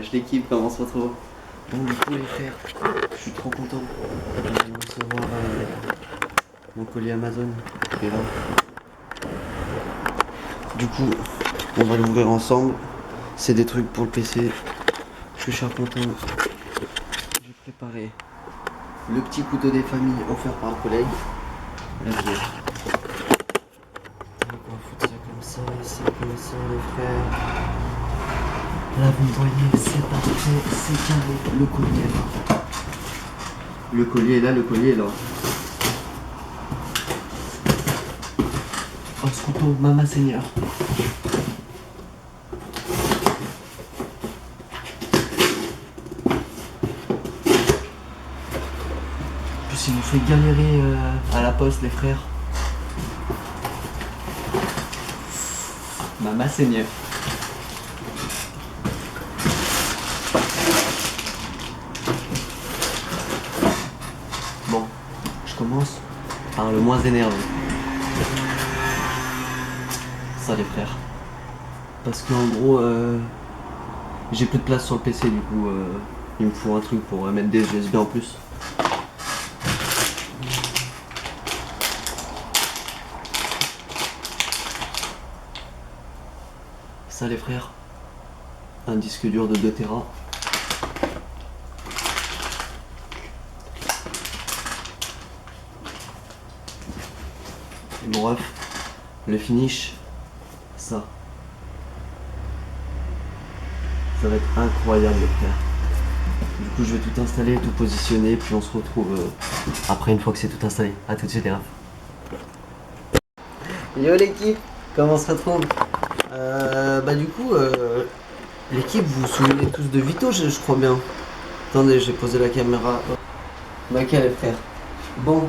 Wesh l'équipe, comment on se retrouve? Bon du coup les frères, je suis trop content. Je viens de recevoir mon colis Amazon qui est là. Du coup, on va l'ouvrir ensemble. C'est des trucs pour le PC. Je suis cher content. J'ai préparé le petit couteau des familles offert par le collègue. La bière. On va foutre ça comme ça, les frères. Là vous me voyez, c'est parfait, c'est carré. Le collier est là. Le collier est là, le collier est là. Oh ce couteau, Mama Seigneur. En plus il nous fait galérer à la poste les frères. Mama Seigneur. Bon, je commence par le moins énervé. Ça les frères. Parce qu'en gros, j'ai plus de place sur le PC du coup, il me faut un truc pour mettre des USB en plus. Ça les frères, un disque dur de 2 Tera. Et bon bref, le finish, ça va être incroyable les frères. Du coup je vais tout installer, tout positionner, puis on se retrouve après une fois que c'est tout installé. A tout de suite les refs. Yo l'équipe, comment on se retrouve? Du coup, l'équipe, vous vous souvenez tous de Vito, je crois bien. Attendez, j'ai posé la caméra. Ok les frères. Bon,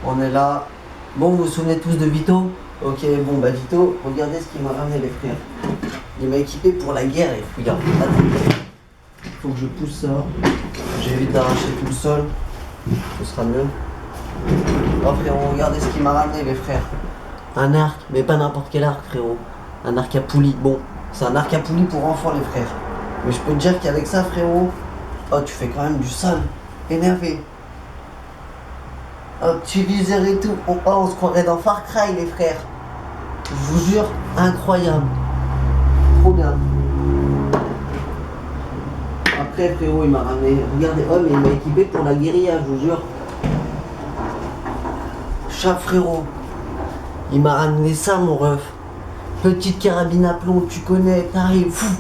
on est là. Bon, vous vous souvenez tous de Vito? Ok, bon bah Vito, regardez ce qu'il m'a ramené les frères. Il m'a équipé pour la guerre et regarde, attendez. Faut que je pousse ça. J'évite d'arracher tout le sol. Ce sera mieux. Oh frérot, regardez ce qu'il m'a ramené les frères. Un arc, mais pas n'importe quel arc frérot. Un arc à poulie. Bon, c'est un arc à poulie pour enfants les frères. Mais je peux te dire qu'avec ça frérot, oh tu fais quand même du sale. Énervé. Oh, tu viseur et tout. On se croirait dans Far Cry les frères. Je vous jure, incroyable. Trop bien. Après frérot il m'a ramené. Regardez, oh mais il m'a équipé pour la guérilla, je vous jure. Chat frérot. Il m'a ramené ça mon ref. Petite carabine à plomb, tu connais, t'arrives, fou.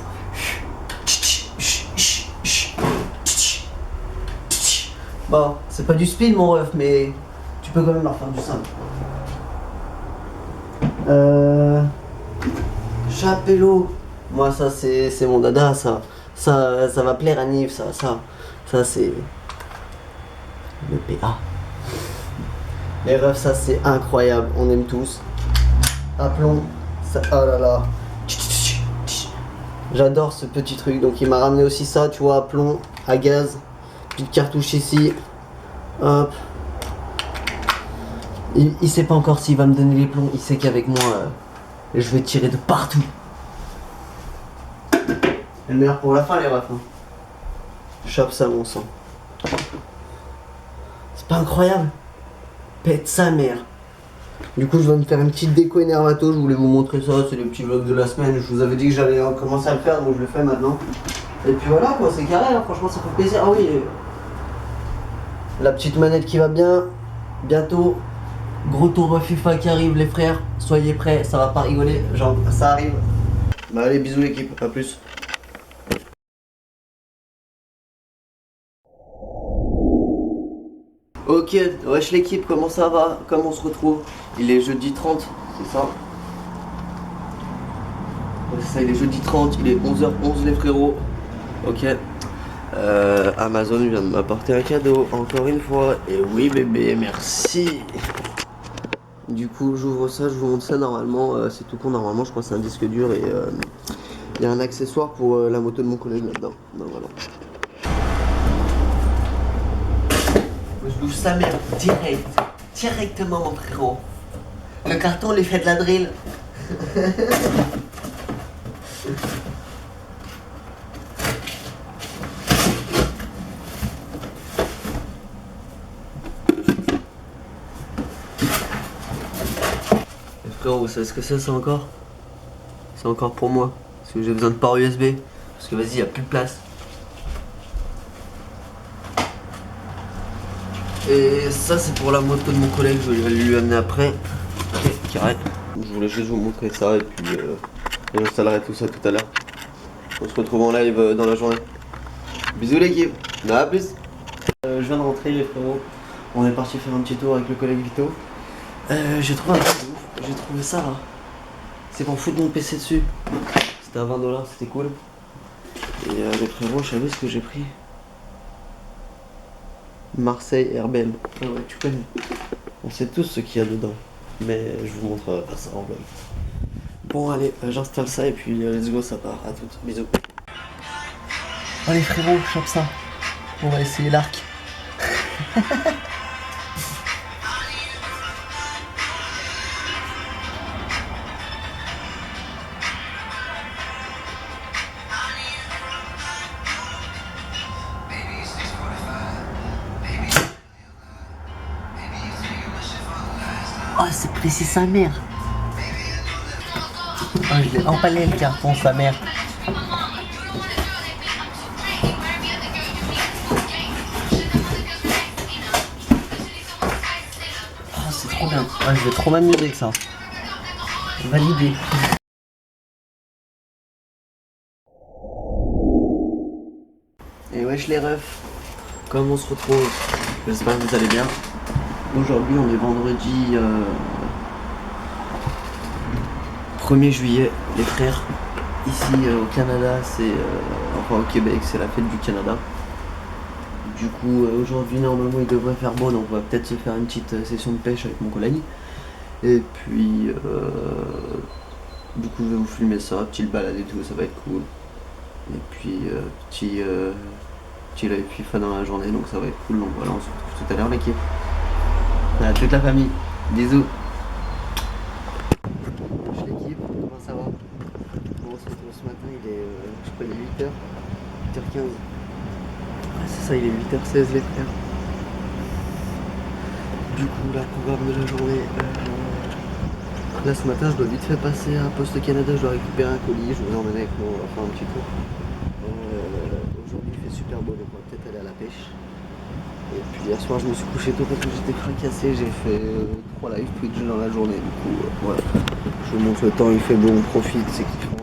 Bon, c'est pas du speed mon ref, mais tu peux quand même leur faire du simple. Chapello. Moi ça c'est mon dada ça. Ça va plaire à Nive, ça c'est le PA. Les refs ça c'est incroyable, on aime tous. À plomb. Ça, oh là là. J'adore ce petit truc. Donc il m'a ramené aussi ça, tu vois, à plomb, à gaz. Petite cartouche ici. Hop. Il sait pas encore s'il va me donner les plombs. Il sait qu'avec moi, je vais tirer de partout. Le meilleur pour la fin, les refs. Hein. Chope ça, mon sang. C'est pas incroyable? Pète sa mère. Du coup je vais me faire une petite déco énervato, je voulais vous montrer ça, c'est le petit vlog de la semaine, je vous avais dit que j'allais commencer à le faire donc je le fais maintenant. Et puis voilà quoi, c'est carré, hein. Franchement ça fait plaisir. Ah oui, la petite manette qui va bien, bientôt, gros tour de FIFA qui arrive les frères, soyez prêts, ça va pas rigoler, genre ça arrive. Bah allez bisous l'équipe, à plus. Ok, wesh l'équipe, comment ça va? Comment on se retrouve? Il est jeudi 30, c'est ça? Ouais, c'est ça, il est jeudi 30, il est 11h11 les frérots. Ok. Amazon vient de m'apporter un cadeau, encore une fois. Et oui bébé, merci. Du coup, j'ouvre ça, je vous montre ça normalement. C'est tout con, normalement, je crois que c'est un disque dur et il y a un accessoire pour la moto de mon collègue là-dedans. Non, voilà. Je bouge sa mère directement mon frérot. Le carton lui fait de la drill. Frérot, vous savez ce que c'est encore? C'est encore pour moi. Parce que j'ai besoin de port USB. Parce que vas-y, y a plus de place. Et ça, c'est pour la moto de mon collègue. Je vais aller lui amener après. Ok, carré. Je voulais juste vous montrer ça et puis j'installerai tout ça tout à l'heure. On se retrouve en live dans la journée. Bisous l'équipe. À plus. Je viens de rentrer les frérots. On est parti faire un petit tour avec le collègue Vito. J'ai trouvé un truc de ouf. J'ai trouvé ça là. C'est pour foutre mon PC dessus. C'était à 20$, c'était cool. Et les frérots, je savais ce que j'ai pris. Marseille RBM. Ah ouais, tu connais. On sait tous ce qu'il y a dedans. Mais je vous montrerai pas ça en vlog. Bon allez, j'installe ça et puis let's go, ça part. À toutes. Bisous. Allez frérot, chope ça. On va essayer l'arc. Oh, c'est précis sa mère. Oh, je l'ai emballé le carton, sa mère. Oh, c'est trop bien. Ouais, je vais trop m'amuser avec ça. Validé. Et wesh les refs, comme on se retrouve? J'espère que vous allez bien. Aujourd'hui on est vendredi 1er juillet, les frères. Ici au Canada, enfin au Québec, c'est la fête du Canada. Du coup aujourd'hui normalement il devrait faire beau, donc on va peut-être se faire une petite session de pêche avec mon collègue. Et puis du coup je vais vous filmer ça, petite balade et tout, ça va être cool. Et puis petit live FIFA dans la journée, donc ça va être cool. Donc voilà, on se retrouve tout à l'heure l'équipe. Voilà, toute la famille, bisous. Wesh l'équipe, comment ça va? Bon, on se retrouve ce matin, il est, je crois, il est 8h, 8h15. Ouais, c'est ça, il est 8h16 les frères. Du coup, là, programme de la journée. Là, ce matin, je dois vite fait passer à Poste Canada, je dois récupérer un colis, je vais l'emmener avec moi, on va faire un petit tour. Aujourd'hui, il fait super beau, donc on va peut-être aller à la pêche. Et puis hier soir, je me suis couché tôt parce que j'étais fracassé, j'ai fait 3 live Twitch dans la journée, du coup, voilà. Je vous montre le temps, il fait beau, on profite, c'est kiffant.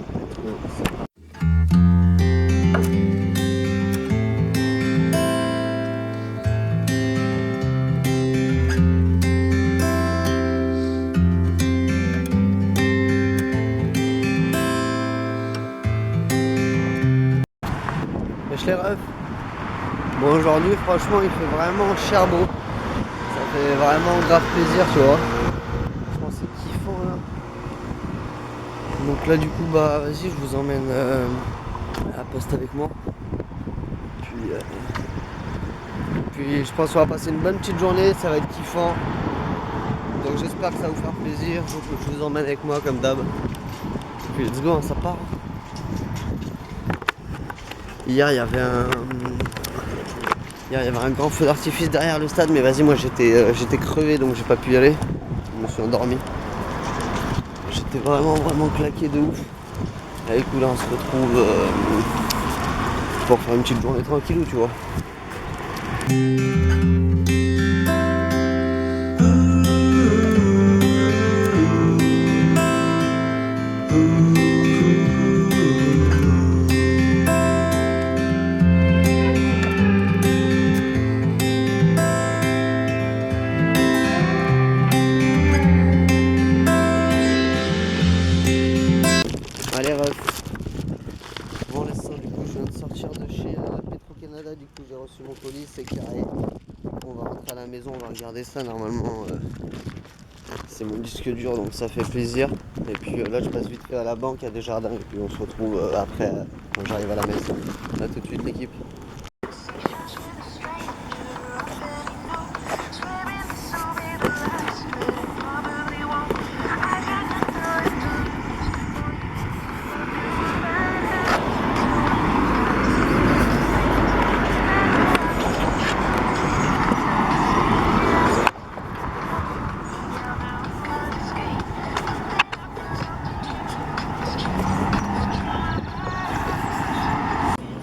Wesh les refs. Bon aujourd'hui franchement il fait vraiment charbon. Ça fait vraiment grave plaisir tu vois. Franchement c'est kiffant là. Donc là du coup bah vas-y je vous emmène à la poste avec moi. Puis je pense qu'on va passer une bonne petite journée, ça va être kiffant. Donc j'espère que ça va vous faire plaisir. Je vous emmène avec moi comme d'hab. Puis let's go, hein, ça part. Hier il y avait un grand feu d'artifice derrière le stade, mais vas-y moi j'étais crevé donc j'ai pas pu y aller. Je me suis endormi. J'étais vraiment claqué de ouf. Allez cool là on se retrouve pour faire une petite journée tranquillou tu vois. Allez ref. Bon l'instant du coup je viens de sortir de chez Petro-Canada, du coup j'ai reçu mon colis, c'est carré. On va rentrer à la maison, on va regarder ça normalement. C'est mon disque dur donc ça fait plaisir. Et puis là je passe vite fait à la banque, à Desjardins et puis on se retrouve après quand j'arrive à la maison. A tout de suite l'équipe.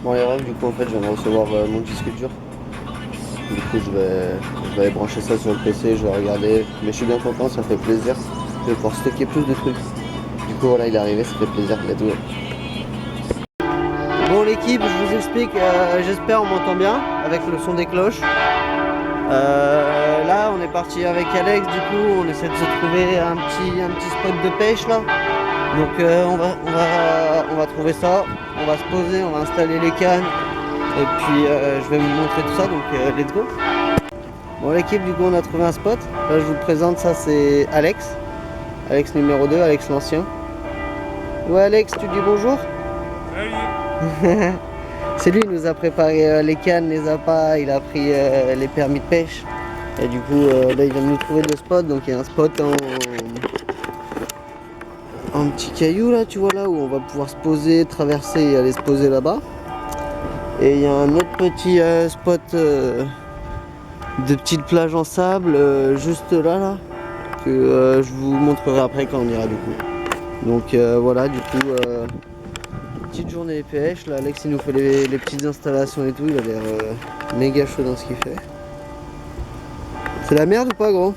Bon les rêves, du coup en fait je viens de recevoir mon disque dur. Du coup je vais aller brancher ça sur le PC, je vais regarder. Mais je suis bien content, ça fait plaisir. Je vais pouvoir stocker plus de trucs. Du coup voilà il est arrivé, ça fait plaisir, let's go. Bon l'équipe, je vous explique, j'espère on m'entend bien avec le son des cloches. Là on est parti avec Alex, du coup on essaie de se trouver un petit spot de pêche là. Donc on va trouver ça, on va se poser, on va installer les cannes et puis je vais vous montrer tout ça, donc let's go. Bon l'équipe, du coup on a trouvé un spot, là je vous le présente, ça c'est Alex, Alex numéro 2, Alex l'ancien. Ouais Alex, tu dis bonjour? Salut. C'est lui qui nous a préparé les cannes, les appâts, il a pris les permis de pêche. Et du coup là il vient de nous trouver le spot, donc il y a un spot en petit caillou là, tu vois, là où on va pouvoir se poser, traverser et aller se poser là-bas. Et il y a un autre petit spot de petite plage en sable juste là que je vous montrerai après quand on ira du coup. Donc voilà, du coup petite journée de pêche. Là Alex il nous fait les petites installations et tout, il a l'air méga chaud dans ce qu'il fait. C'est la merde ou pas gros?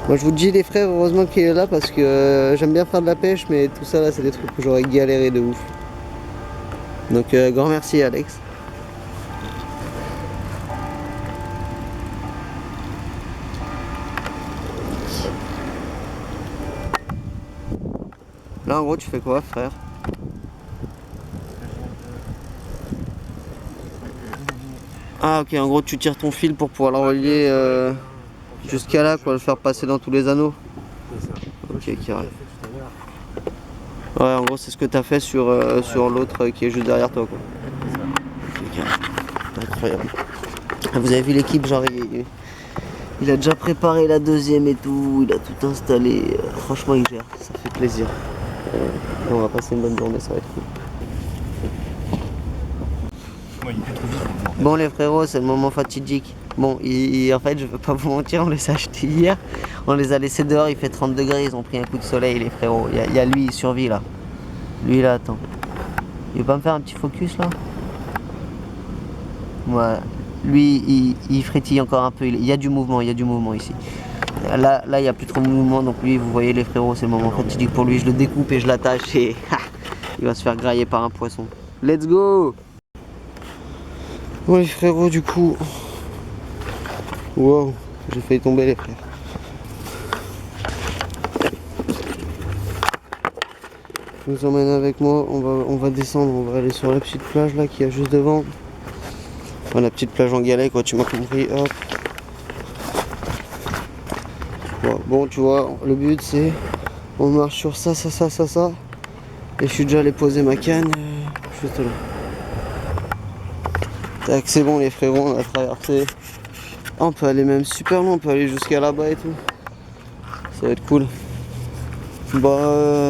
Moi je vous dis les frères, heureusement qu'il est là parce que j'aime bien faire de la pêche, mais tout ça là c'est des trucs que j'aurais galéré de ouf. Donc grand merci Alex. Là en gros tu fais quoi frère? Ah ok, en gros tu tires ton fil pour pouvoir l'envoyer jusqu'à là quoi, le faire passer dans tous les anneaux. Ok carré. Ouais en gros c'est ce que tu as fait sur l'autre qui est juste derrière toi quoi. Ok carré. Incroyable. Vous avez vu l'équipe, genre il a déjà préparé la deuxième et tout, il a tout installé. Franchement il gère, ça fait plaisir. On va passer une bonne journée, ça va être cool. Bon les frérots, c'est le moment fatidique. Bon, en fait, je veux pas vous mentir, on les a achetés hier. On les a laissés dehors, il fait 30 degrés, ils ont pris un coup de soleil les frérots. Il y a lui, il survit là. Lui là, attends. Il veut pas me faire un petit focus là? Ouais. Lui, il frétille encore un peu. Il y a du mouvement ici. Là, il n'y a plus trop de mouvement, donc lui, vous voyez les frérots, c'est le moment fatidique pour lui. Je le découpe et je l'attache et il va se faire grailler par un poisson. Let's go! Bon les frérots, du coup... Wow, j'ai failli tomber les frères. Je vous emmène avec moi, on va descendre, on va aller sur la petite plage là qui est juste devant. Enfin, la petite plage en galet quoi, tu m'as compris, hop. Bon tu vois, le but c'est, on marche sur ça. Et je suis déjà allé poser ma canne, juste là. Tac, c'est bon les frérots, on a traversé. On peut aller même super loin, on peut aller jusqu'à là-bas et tout. Ça va être cool. Bah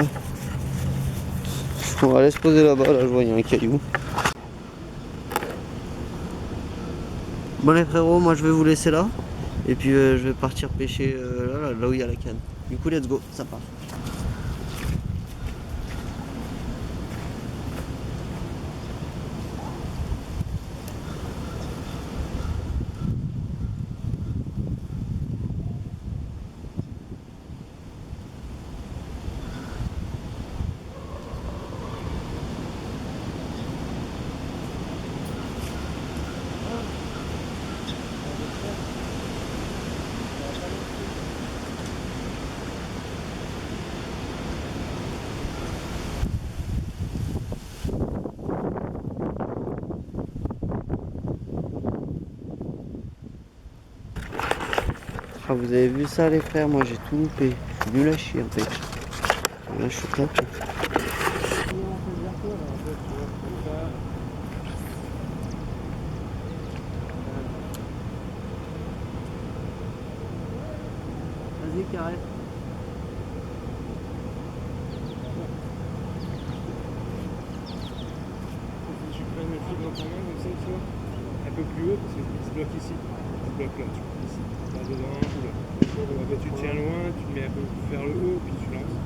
on va aller se poser là-bas, là je vois il y a un caillou. Bon les frérots, moi je vais vous laisser là. Et puis je vais partir pêcher là où il y a la canne. Du coup let's go, ça part. Ah, vous avez vu ça les frères, moi j'ai tout loupé. Je suis nul à chier en fait. Là je suis claqué. Vas-y carré. Tu prends le fil dans ta main comme ça, tu vois, un peu plus haut parce que il se bloque ici. Il se bloque là, tu vois, ici. Là dedans ou là. Après tu tiens loin, tu le mets un peu vers le haut, puis tu lances.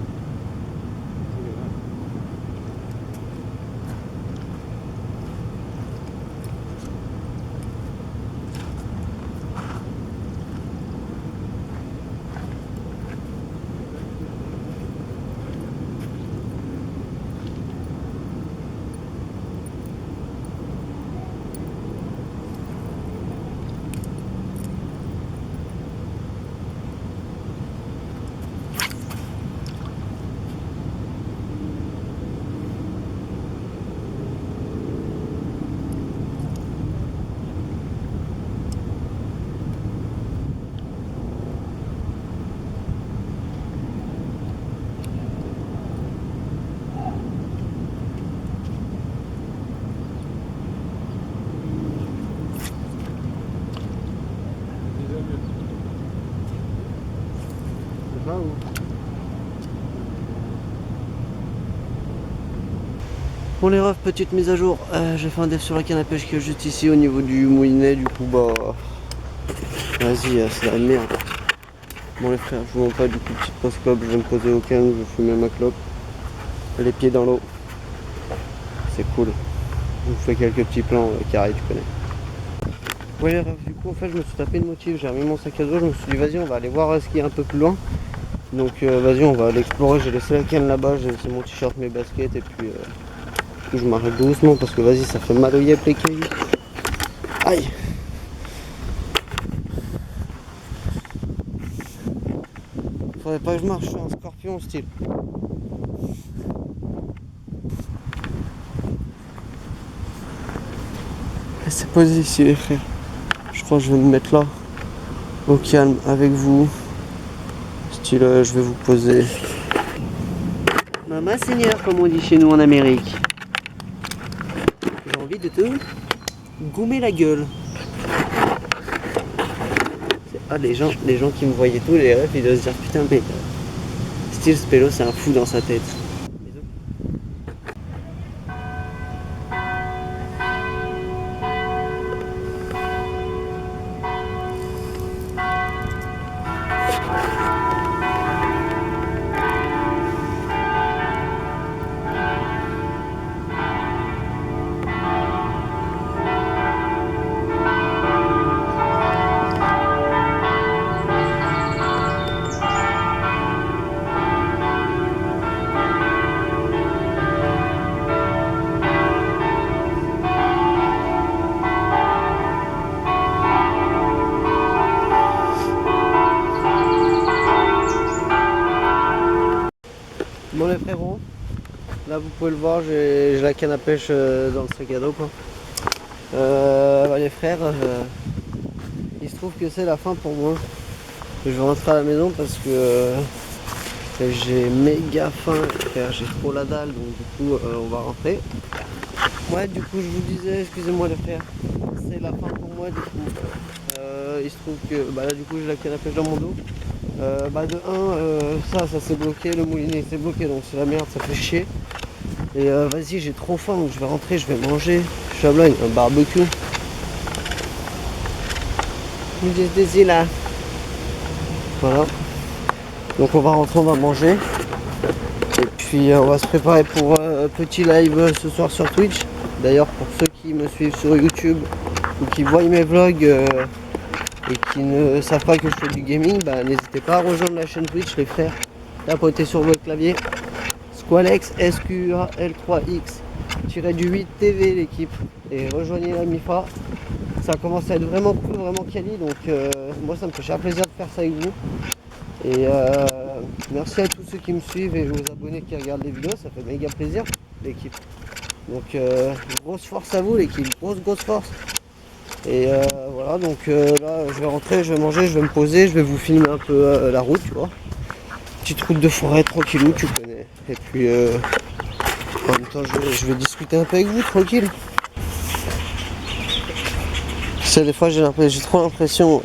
va ou... Bon les refs, petite mise à jour, j'ai fait un dev sur la canne à pêche qui est juste ici au niveau du moulinet, du coup bah... Vas-y, c'est de la merde. Bon les frères, je vous montre pas du coup petite pause clope, je vais me poser au calme, je vais fumer ma clope. Les pieds dans l'eau. C'est cool. Je vous fais quelques petits plans carrés, tu connais. Ouais les refs, du coup en fait je me suis tapé une motive, j'ai remis mon sac à dos, je me suis dit vas-y on va aller voir ce qui est un peu plus loin. Donc vas-y on va aller explorer, j'ai laissé la canne là-bas, j'ai laissé mon t-shirt, mes baskets et puis je m'arrête doucement parce que vas-y ça fait mal au yep les cailloux. Aïe. Faudrait pas que je marche sur un scorpion style. C'est posé ici les frères. Je crois que je vais me mettre là, au calme avec vous. Style je vais vous poser. Maman seigneur comme on dit chez nous en Amérique. J'ai envie de te gommer la gueule. Ah les gens qui me voyaient tous les rêves ils doivent se dire putain mais style Spello c'est un fou dans sa tête. Bon les frérots, là vous pouvez le voir, j'ai la canne à pêche dans le sac à dos quoi. Les frères, il se trouve que c'est la fin pour moi. Je vais rentrer à la maison parce que j'ai méga faim, frère, j'ai trop la dalle donc du coup on va rentrer. Ouais du coup je vous disais, excusez-moi les frères, c'est la fin pour moi du coup. Il se trouve que là du coup j'ai la canne à pêche dans mon dos. De 1, ça s'est bloqué, le moulinet s'est bloqué donc c'est la merde, ça fait chier. Et vas-y j'ai trop faim donc je vais rentrer, je vais manger. Chablagne, un barbecue. Ils disent des îles là. Voilà. Donc on va rentrer, on va manger. Et puis on va se préparer pour un petit live ce soir sur Twitch. D'ailleurs pour ceux qui me suivent sur YouTube ou qui voient mes vlogs et qui ne savent pas que je fais du gaming, n'hésitez pas à rejoindre la chaîne Twitch les frères. Tapotez sur votre clavier Squalex SQAL3X du 8 TV l'équipe et rejoignez la MIFA. Ça commence à être vraiment cool, vraiment quali donc moi ça me fait cher plaisir de faire ça avec vous. Et merci à tous ceux qui me suivent et aux abonnés qui regardent les vidéos, ça fait méga plaisir l'équipe. Donc grosse force à vous l'équipe, grosse force. Et voilà donc là je vais rentrer, je vais manger, je vais me poser, je vais vous filmer un peu la route tu vois. Petite route de forêt tranquillou tu connais. Et puis en même temps je vais discuter un peu avec vous tranquille. C'est des fois j'ai trop l'impression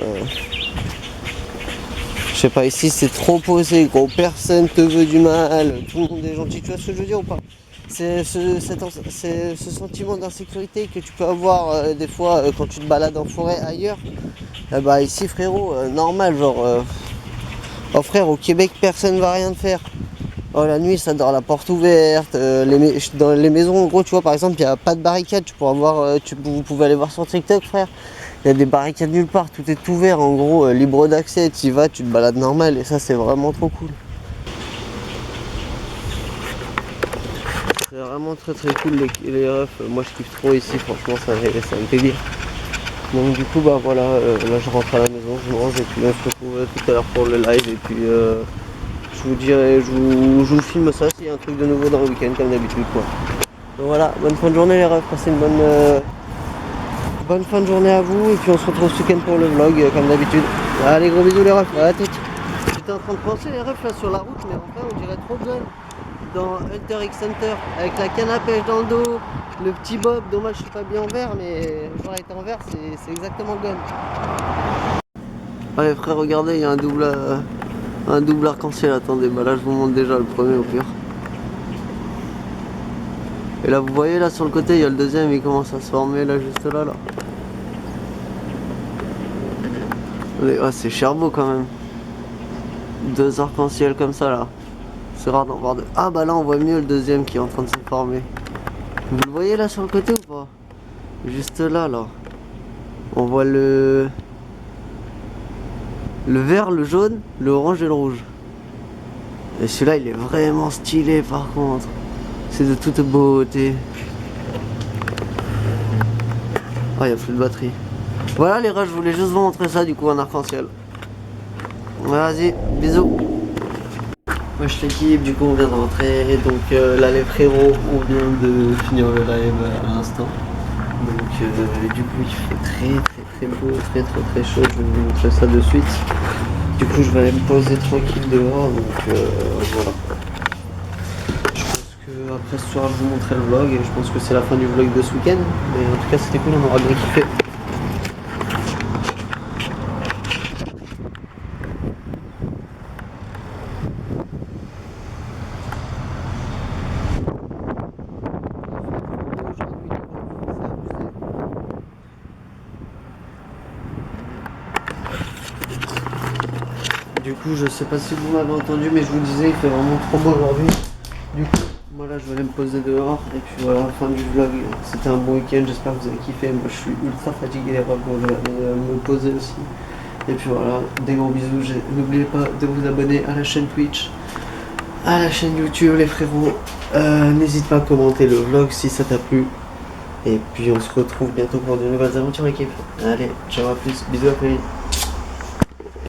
je sais pas ici c'est trop posé gros, personne te veut du mal, tout le monde est gentil, tu vois ce que je veux dire ou pas? C'est ce sentiment d'insécurité que tu peux avoir des fois quand tu te balades en forêt ailleurs. Ici frérot, normal genre oh frère au Québec personne va rien te faire. Oh la nuit ça dort la porte ouverte, dans les maisons en gros tu vois par exemple il n'y a pas de barricade, tu pourras voir, vous pouvez aller voir sur TikTok frère. Il y a des barricades nulle part, tout est ouvert en gros, libre d'accès, tu y vas, tu te balades normal et ça c'est vraiment trop cool. C'est vraiment très cool les refs, moi je kiffe trop ici, franchement ça me fait bien. Donc du coup voilà, là je rentre à la maison, je mange et puis on se retrouve tout à l'heure pour le live et puis je vous dirai, je vous filme ça s'il y a un truc de nouveau dans le week-end comme d'habitude quoi. Donc voilà, bonne fin de journée les refs, passez une bonne fin de journée à vous et puis on se retrouve ce week-end pour le vlog comme d'habitude. Allez gros bisous les refs, à toutes. J'étais en train de penser les refs là sur la route mais enfin on dirait trop Gun dans Hunter x Hunter avec la canne à pêche dans le dos, le petit bob, dommage je suis pas bien en vert mais j'aurais été en vert c'est exactement Gun. Allez frère regardez il y a un double Un double arc-en-ciel, attendez, bah là je vous montre déjà le premier au pire. Et là vous voyez là sur le côté il y a le deuxième, il commence à se former là juste là. Ah, c'est cher beau quand même. Deux arcs-en-ciel comme ça là. C'est rare d'en voir deux. Ah bah là on voit mieux le deuxième qui est en train de se former. Vous le voyez là sur le côté ou pas? Juste là. On voit le vert, le jaune, le orange et le rouge. Et celui-là il est vraiment stylé par contre. C'est de toute beauté. Ah, il n'y a plus de batterie. Voilà les gars, je voulais juste vous montrer ça du coup en arc-en-ciel. Vas-y, bisous. Wesh l'équipe, du coup on vient de rentrer. Donc là les frérots, on vient de finir le live à l'instant. Donc du coup il fait très beau, très chaud. Je vais vous montrer ça de suite. Du coup je vais aller me poser tranquille dehors. Donc voilà. Après ce soir je vous montrerai le vlog et je pense que c'est la fin du vlog de ce week-end. Mais en tout cas c'était cool, on aura bien kiffé. Du coup je sais pas si vous m'avez entendu mais je vous disais il fait vraiment trop beau aujourd'hui. Du coup moi là je vais aller me poser dehors et puis voilà, fin du vlog. C'était un bon week-end, j'espère que vous avez kiffé. Moi je suis ultra fatigué les gars, bon, je vais aller me poser aussi. Et puis voilà, des gros bisous. N'oubliez pas de vous abonner à la chaîne Twitch, à la chaîne YouTube les frérots. N'hésite pas à commenter le vlog si ça t'a plu. Et puis on se retrouve bientôt pour de nouvelles aventures équipe. Allez, ciao, à plus, bisous, à plus.